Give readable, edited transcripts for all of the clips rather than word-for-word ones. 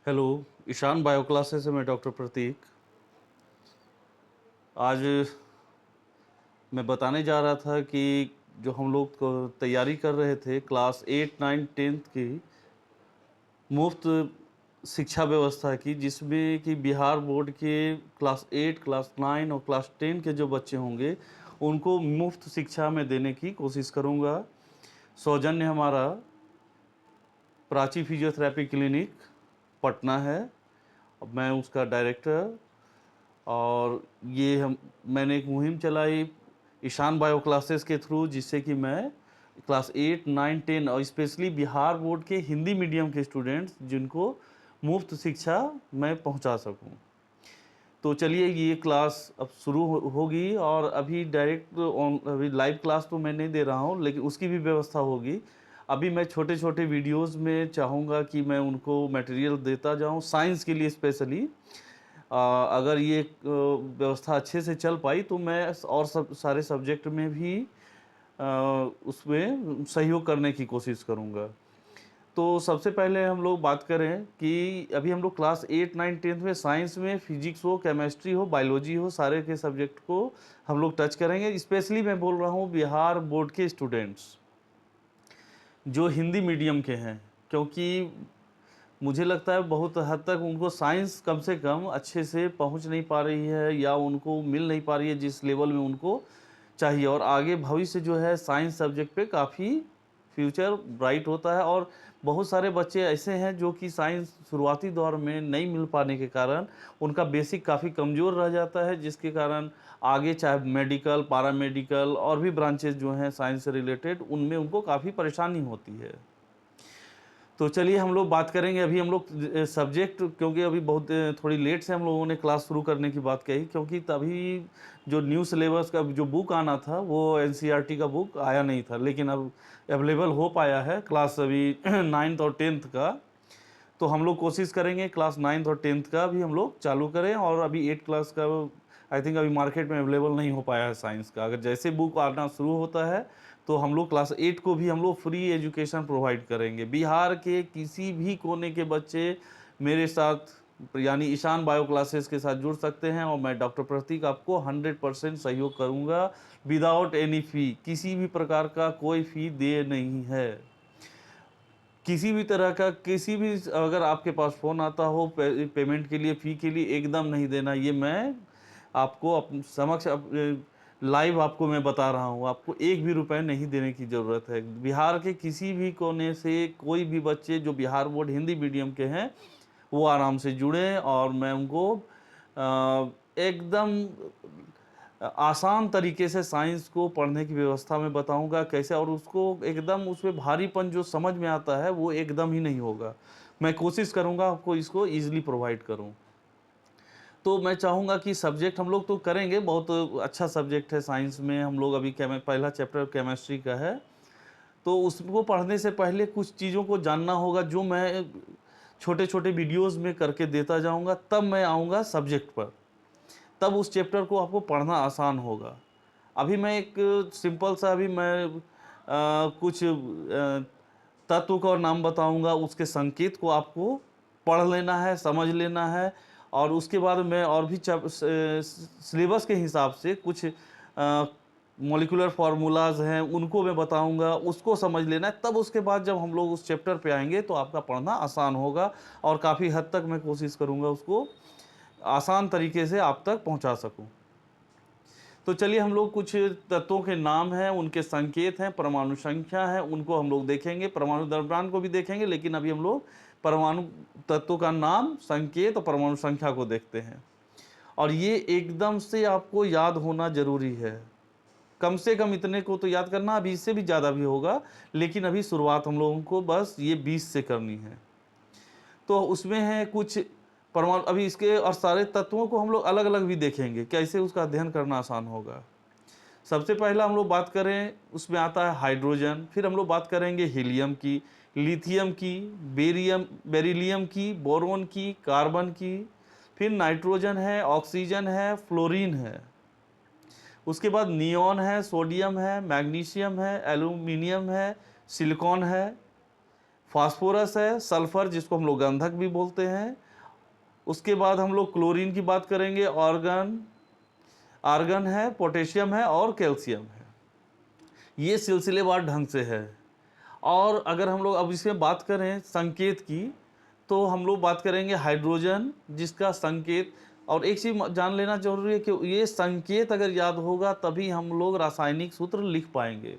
Hello, Ishan bio classes से मैं doctor प्रतीक। आज मैं बताने जा रहा था कि जो हम लोग को तैयारी कर रहे थे क्लास 8, 9, 10th की मुफ्त शिक्षा व्यवस्था की, जिसमें कि बिहार बोर्ड के क्लास 8, क्लास 9 और क्लास 10 के जो बच्चे होंगे, उनको मुफ्त शिक्षा में देने की कोशिश करूँगा। सौजन्य हमारा प्राची फिजियोथेरेपी क्लिनिक, पटना है। अब मैं उसका डायरेक्टर और ये मैंने एक मुहिम चलाई ईशान बायो क्लासेस के थ्रू, जिससे कि मैं क्लास 8, 9, 10 और स्पेशली बिहार बोर्ड के हिंदी मीडियम के स्टूडेंट्स जिनको मुफ्त शिक्षा मैं पहुंचा सकूं। तो चलिए ये क्लास अब शुरू होगी और अभी डायरेक्ट अभी लाइव क्लास तो मैं नहीं दे रहा हूं, लेकिन उसकी भी व्यवस्था होगी। अभी मैं छोटे छोटे वीडियोस में चाहूँगा कि मैं उनको मटेरियल देता जाऊं साइंस के लिए स्पेशली। अगर ये व्यवस्था अच्छे से चल पाई तो मैं और सब सारे सब्जेक्ट में भी उसमें सहयोग करने की कोशिश करूँगा। तो सबसे पहले हम लोग बात करें कि अभी हम लोग क्लास 8, 9, 10th में साइंस में फिजिक्स हो, केमिस्ट्री हो, बायोलॉजी हो, सारे के सब्जेक्ट को हम लोग टच करेंगे। स्पेशली मैं बोल रहा हूँ बिहार बोर्ड के स्टूडेंट्स जो हिंदी मीडियम के हैं, क्योंकि मुझे लगता है बहुत हद तक उनको साइंस कम से कम अच्छे से पहुंच नहीं पा रही है या उनको मिल नहीं पा रही है जिस लेवल में उनको चाहिए। और आगे भविष्य जो है साइंस सब्जेक्ट पे काफ़ी फ्यूचर ब्राइट होता है। और बहुत सारे बच्चे ऐसे हैं जो कि साइंस शुरुआती दौर में नहीं मिल पाने के कारण उनका बेसिक काफ़ी कमज़ोर रह जाता है, जिसके कारण आगे चाहे मेडिकल, पारामेडिकल और भी ब्रांचेज जो हैं साइंस से रिलेटेड, उनमें उनको काफ़ी परेशानी होती है। तो चलिए हम लोग बात करेंगे अभी हम लोग सब्जेक्ट, क्योंकि अभी बहुत थोड़ी लेट से हम लोगों ने क्लास शुरू करने की बात कही, क्योंकि तभी जो न्यू सिलेबस का जो बुक आना था वो एनसीईआरटी का बुक आया नहीं था, लेकिन अब अवेलेबल हो पाया है क्लास अभी 9th और 10th का। तो हम लोग कोशिश करेंगे क्लास 9th और 10th का भी हम लोग चालू करें। और अभी 8 क्लास का आई थिंक अभी मार्केट में अवेलेबल नहीं हो पाया है साइंस का। अगर जैसे बुक आना शुरू होता है तो हम लोग क्लास 8 को भी हम लोग फ्री एजुकेशन प्रोवाइड करेंगे। बिहार के किसी भी कोने के बच्चे मेरे साथ यानी ईशान बायो क्लासेस के साथ जुड़ सकते हैं और मैं डॉक्टर प्रतीक आपको 100% सहयोग करूंगा विदाउट एनी फ़ी। किसी भी प्रकार का कोई फ़ी दे नहीं है। किसी भी तरह का किसी भी अगर आपके पास फ़ोन आता हो पेमेंट के लिए, फ़ी के लिए, एकदम नहीं देना। ये मैं आपको समक्ष लाइव आपको मैं बता रहा हूँ। आपको एक भी रुपए नहीं देने की ज़रूरत है। बिहार के किसी भी कोने से कोई भी बच्चे जो बिहार बोर्ड हिंदी मीडियम के हैं वो आराम से जुड़ें और मैं उनको एकदम आसान तरीके से साइंस को पढ़ने की व्यवस्था में बताऊंगा कैसे, और उसको एकदम उसमें भारीपन जो समझ में आता है वो एकदम ही नहीं होगा। मैं कोशिश करूंगा आपको इसको ईजिली प्रोवाइड करूं। तो मैं चाहूँगा कि सब्जेक्ट हम लोग तो करेंगे, बहुत अच्छा सब्जेक्ट है साइंस में। हम लोग अभी पहला चैप्टर केमिस्ट्री का है, तो उसको पढ़ने से पहले कुछ चीज़ों को जानना होगा जो मैं छोटे छोटे वीडियोज़ में करके देता जाऊँगा। तब मैं आऊँगा सब्जेक्ट पर, तब उस चैप्टर को आपको पढ़ना आसान होगा। अभी मैं एक सिंपल सा अभी मैं कुछ तत्व का नाम बताऊंगा, उसके संकेत को आपको पढ़ लेना है, समझ लेना है। और उसके बाद मैं और भी सिलेबस के हिसाब से कुछ मॉलिक्यूलर फार्मूलाज हैं उनको मैं बताऊंगा, उसको समझ लेना है। तब उसके बाद जब हम लोग उस चैप्टर पे आएंगे तो आपका पढ़ना आसान होगा और काफ़ी हद तक मैं कोशिश करूंगा उसको आसान तरीके से आप तक पहुंचा सकूं। तो चलिए हम लोग कुछ तत्वों के नाम हैं, उनके संकेत हैं, परमाणु संख्या है, उनको हम लोग देखेंगे। परमाणु द्रव्यमान को भी देखेंगे, लेकिन अभी हम लोग परमाणु तत्वों का नाम, संकेत और परमाणु संख्या को देखते हैं। और ये एकदम से आपको याद होना जरूरी है। कम से कम इतने को तो याद करना, अभी इससे भी ज़्यादा भी होगा, लेकिन अभी शुरुआत हम लोगों को बस ये 20 से करनी है। तो उसमें है कुछ परमाणु, अभी इसके और सारे तत्वों को हम लोग अलग अलग भी देखेंगे, कैसे उसका अध्ययन करना आसान होगा। सबसे पहला हम लोग बात करें, उसमें आता है हाइड्रोजन। फिर हम लोग बात करेंगे हीलियम की, लिथियम की, बेरिलियम की, बोरोन की, कार्बन की। फिर नाइट्रोजन है, ऑक्सीजन है, फ्लोरीन है। उसके बाद नियॉन है, सोडियम है, मैग्नीशियम है, एल्यूमिनियम है, सिलिकॉन है। फास्फोरस है, सल्फर जिसको हम लोग गंधक भी बोलते हैं। उसके बाद हम लोग क्लोरीन की बात करेंगे, आर्गन है, पोटेशियम है और कैल्शियम है। ये सिलसिलेवार ढंग से है। और अगर हम लोग अब इसमें बात करें संकेत की, तो हम लोग बात करेंगे हाइड्रोजन, जिसका संकेत, और एक चीज़ जान लेना जरूरी है कि ये संकेत अगर याद होगा तभी हम लोग रासायनिक सूत्र लिख पाएंगे।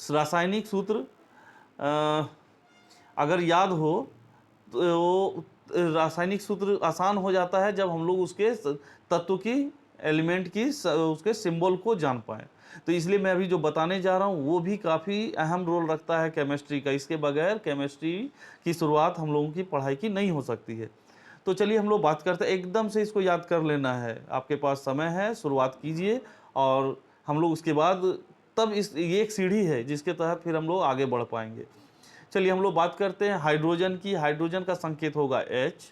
रासायनिक सूत्र अगर याद हो तो रासायनिक सूत्र आसान हो जाता है जब हम लोग उसके तत्व की, एलिमेंट की, उसके सिंबल को जान पाएँ। तो इसलिए मैं अभी जो बताने जा रहा हूँ वो भी काफ़ी अहम रोल रखता है केमिस्ट्री का। इसके बगैर केमिस्ट्री की शुरुआत हम लोगों की पढ़ाई की नहीं हो सकती है। तो चलिए हम लोग बात करते हैं, एकदम से इसको याद कर लेना है, आपके पास समय है, शुरुआत कीजिए। और हम लोग उसके बाद तब ये एक सीढ़ी है जिसके तहत फिर हम लोग आगे बढ़ पाएंगे। चलिए हम लोग बात करते हैं हाइड्रोजन की। हाइड्रोजन का संकेत होगा H,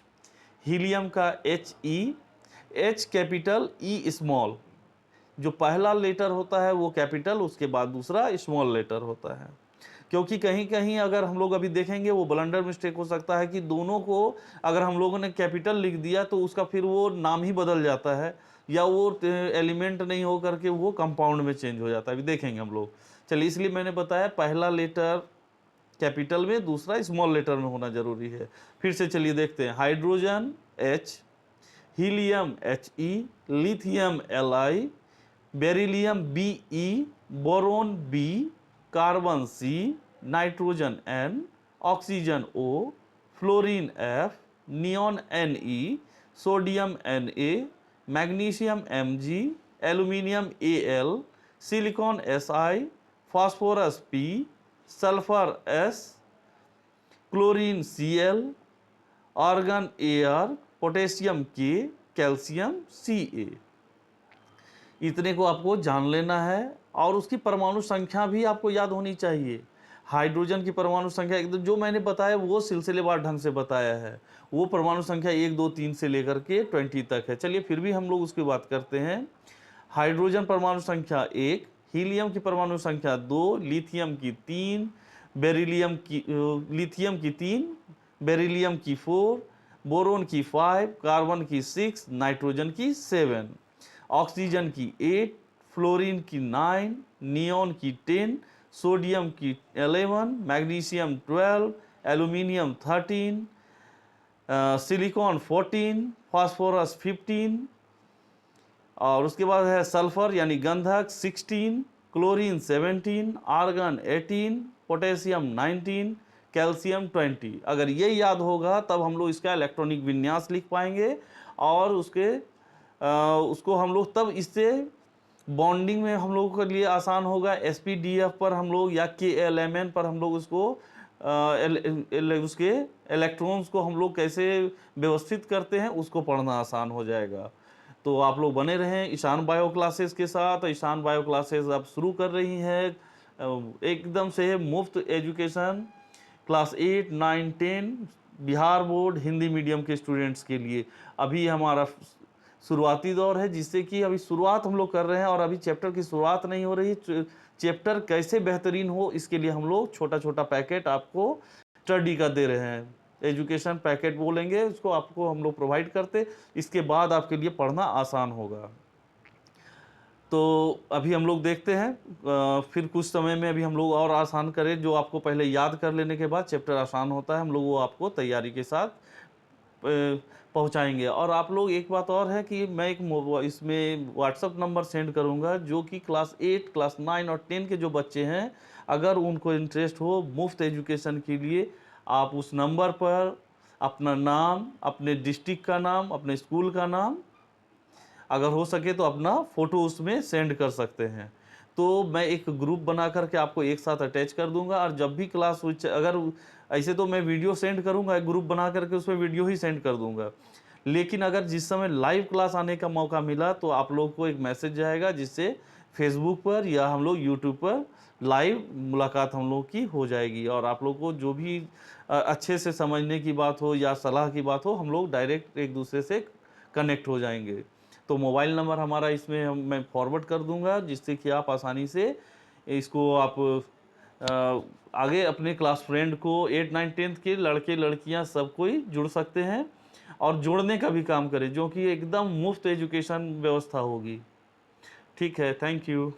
हीलियम का HE, H capital E small. जो पहला लेटर होता है वो कैपिटल, उसके बाद दूसरा स्मॉल लेटर होता है। क्योंकि कहीं कहीं अगर हम लोग अभी देखेंगे वो ब्लंडर मिस्टेक हो सकता है कि दोनों को अगर हम लोगों ने कैपिटल लिख दिया तो उसका फिर वो नाम ही बदल जाता है, या वो एलिमेंट नहीं हो करके वो कंपाउंड में चेंज हो जाता है। अभी देखेंगे हम लोग। चलिए इसलिए मैंने बताया पहला लेटर कैपिटल में, दूसरा स्मॉल लेटर में होना जरूरी है। फिर से चलिए देखते हैं। Hydrogen H, helium He, lithium Li, beryllium Be, boron B, carbon C, nitrogen N, oxygen O, fluorine F, neon Ne, sodium Na, magnesium Mg, aluminium Al, silicon Si, phosphorus P, sulphur S, chlorine Cl, argon Ar, potassium K, calcium Ca। इतने को आपको जान लेना है और उसकी परमाणु संख्या भी आपको याद होनी चाहिए। हाइड्रोजन की परमाणु संख्या एकदम जो मैंने बताया वो सिलसिलेवार ढंग से बताया है। वो परमाणु संख्या 1 2 3 से लेकर के 20 तक है। चलिए फिर भी हम लोग उसकी बात करते हैं। हाइड्रोजन परमाणु संख्या 1, हीलियम की परमाणु संख्या 2, लिथियम की 3, लिथियम की 3, बेरिलियम की 4, बोरोन की 5, कार्बन की 6, नाइट्रोजन की 7, ऑक्सीजन की 8, फ्लोरीन की 9, नियॉन की 10, सोडियम की 11, मैग्नीशियम 12, एल्यूमिनियम 13, सिलिकॉन 14, फास्फोरस 15, और उसके बाद है सल्फर यानी गंधक 16, क्लोरीन 17, आर्गन 18, पोटेशियम 19, कैल्शियम 20। अगर ये याद होगा तब हम लोग इसका इलेक्ट्रॉनिक विन्यास लिख पाएंगे और उसको हम लोग तब इससे बॉन्डिंग में हम लोगों के लिए आसान होगा। SPDF पर हम लोग या KLMN पर हम लोग उसको उसके इलेक्ट्रॉन्स को हम लोग कैसे व्यवस्थित करते हैं उसको पढ़ना आसान हो जाएगा। तो आप लोग बने रहें ईशान बायो क्लासेस के साथ। ईशान बायो क्लासेस अब शुरू कर रही है एकदम से मुफ्त education class 8, 9, 10 Bihar board Hindi medium के स्टूडेंट्स के लिए। अभी हमारा शुरुआती दौर है जिससे कि अभी शुरुआत हम लोग कर रहे हैं और अभी चैप्टर की शुरुआत नहीं हो रही। चैप्टर कैसे बेहतरीन हो इसके लिए हम लोग छोटा छोटा पैकेट आपको स्टडी का दे रहे हैं। एजुकेशन पैकेट बोलेंगे उसको, आपको हम लोग प्रोवाइड करते, इसके बाद आपके लिए पढ़ना आसान होगा। तो अभी हम लोग देखते हैं फिर कुछ समय में अभी हम लोग और आसान करें। जो आपको पहले याद कर लेने के बाद चैप्टर आसान होता है हम लोग वो आपको तैयारी के साथ पहुंचाएंगे। और आप लोग एक बात और है कि मैं एक इसमें व्हाट्सअप नंबर सेंड करूंगा जो कि क्लास 8, क्लास 9 और 10 के जो बच्चे हैं अगर उनको इंटरेस्ट हो मुफ्त एजुकेशन के लिए, आप उस नंबर पर अपना नाम, अपने डिस्ट्रिक्ट का नाम, अपने स्कूल का नाम, अगर हो सके तो अपना फ़ोटो उसमें सेंड कर सकते हैं। तो मैं एक ग्रुप बना करके आपको एक साथ अटैच कर दूंगा और जब भी क्लास अगर ऐसे तो मैं वीडियो सेंड करूंगा, एक ग्रुप बना करके उसमें वीडियो ही सेंड कर दूंगा, लेकिन अगर जिस समय लाइव क्लास आने का मौका मिला तो आप लोग को एक मैसेज जाएगा जिससे फेसबुक पर या हम लोग यूट्यूब पर लाइव मुलाकात हम लोग की हो जाएगी। और आप लोग को जो भी अच्छे से समझने की बात हो या सलाह की बात हो हम लोग डायरेक्ट एक दूसरे से कनेक्ट हो जाएंगे। तो मोबाइल नंबर हमारा इसमें मैं फॉरवर्ड कर दूंगा जिससे कि आप आसानी से इसको आप आगे अपने क्लास फ्रेंड को 8 9 10th के लड़के लड़कियां सब कोई जुड़ सकते हैं और जोड़ने का भी काम करें, जो कि एकदम मुफ्त एजुकेशन व्यवस्था होगी। ठीक है, थैंक यू।